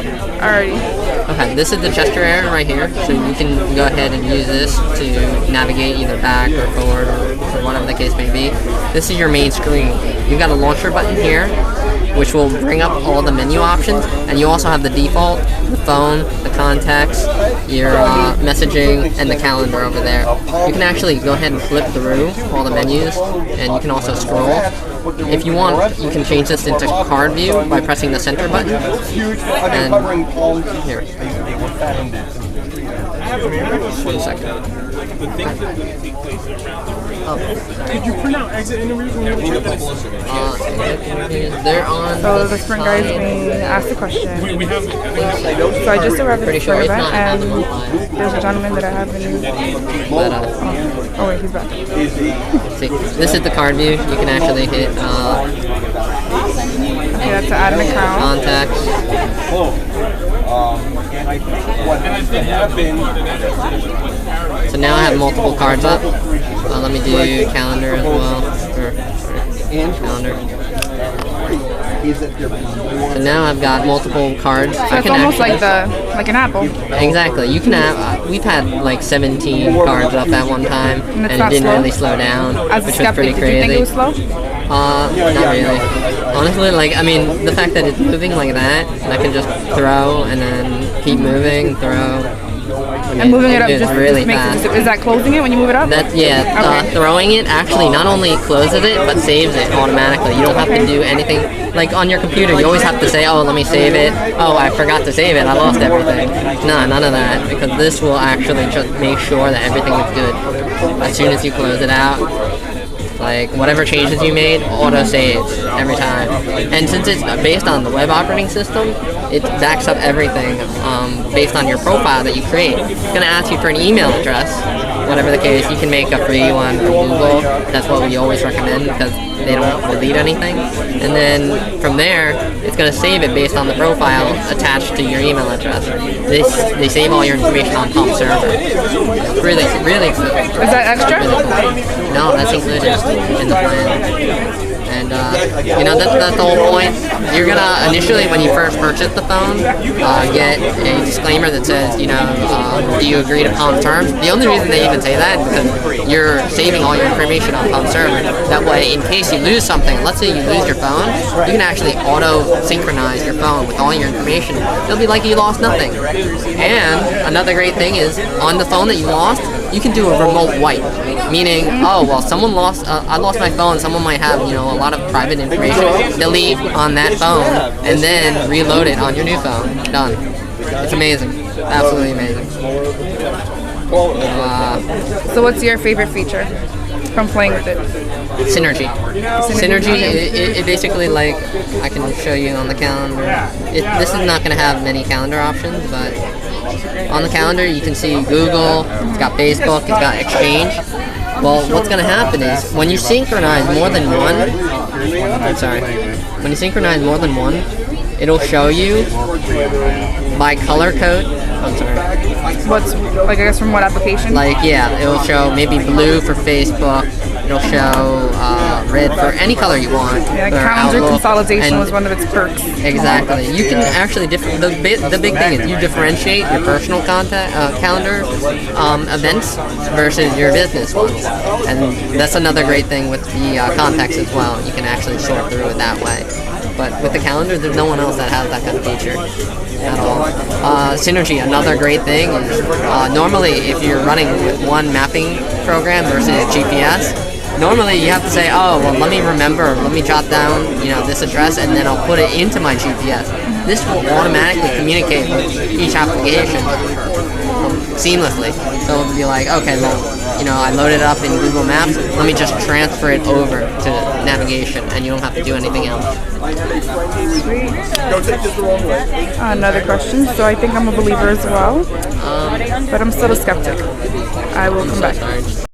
Alrighty. Okay, this is the gesture area right here, so you can go ahead and use this to navigate either back or forward or whatever the case may be. This is your main screen. You've got a launcher button here, which will bring up all the menu options, and you also have the default, the phone, the contacts, your messaging, and the calendar over there. You can actually go ahead and flip through all the menus, and you can also scroll. If you want, you can change this into card view by pressing the center button. And here. One second. Oh, did you print out exit interviews when you were checking this? They're on. So the spring guy is being asked a question. So I just arrived at the spring event, and there's a gentleman that I haven't. Oh wait, he's back. See, this is the card view. You can actually hit. Okay, that's to add an account. Contacts. So now I have multiple cards up. Let me do calendar as well. Calendar. So now I've got multiple cards. So it's almost like an Apple. Exactly. You can have. We've had like 17 cards up at one time, and it didn't really slow down, which was pretty crazy. Did you think it was slow? Not really. Honestly, like, I mean, the fact that it's moving like that, and I can just throw and then keep moving, throw. And moving it up just really fast. Is that closing it when you move it up? That's, yeah, okay. Throwing it actually not only closes it, but saves it automatically. You don't have to do anything. Like on your computer, you always have to say, oh, let me save it. Oh, I forgot to save it. I lost everything. No, none of that, because this will actually just make sure that everything is good. As soon as you close it out, like whatever changes you made, auto saves every time. And since it's based on the web operating system, it backs up everything based on your profile that you create. It's going to ask you for an email address. Whatever the case, you can make a free one from Google. That's what we always recommend because they don't delete anything. And then from there, it's going to save it based on the profile attached to your email address. They save all your information on Pump server. Really, really good. Is that extra? No, that's included in the plan. And, you know, that's the whole point. You're going to, initially, when you first purchase the phone, get a disclaimer that says, you know, do you agree to Palm terms? The only reason they even say that is because you're saving all your information on Palm server. That way, in case you lose something, let's say you lose your phone, you can actually auto-synchronize your phone with all your information. It'll be like you lost nothing. And another great thing is, on the phone that you lost, you can do a remote wipe, meaning, oh, well, someone lost, I lost my phone, someone might have, you know, a lot of private information, delete on that phone, and then reload it on your new phone. Done. It's amazing. Absolutely amazing. So what's your favorite feature from playing with it? Synergy. Synergy, it basically, like, I can show you on the calendar. This is not going to have many calendar options, but on the calendar you can see Google, it's got Facebook, it's got Exchange. Well, what's going to happen is when you synchronize more than one, when you synchronize more than one, it'll show you by color code. I'm sorry. What's, like, I guess from what application? Like, yeah, it'll show maybe blue for Facebook. It'll show red for any color you want. Yeah, calendar consolidation was one of its perks. Exactly. You can actually the big thing is you differentiate your personal calendar events versus your business ones, and that's another great thing with the contacts as well. You can actually sort through it that way. But with the calendar, there's no one else that has that kind of feature at all. Synergy, another great thing is normally if you're running with one mapping program versus GPS, normally you have to say, oh, well, let me jot down, you know, this address, and then I'll put it into my GPS. This will automatically communicate with each application seamlessly. So it'll be like, okay, well, you know, I loaded it up in Google Maps, let me just transfer it over to navigation, and you don't have to do anything else. Sweet. Another question. So I think I'm a believer as well, but I'm still a skeptic. I will come back.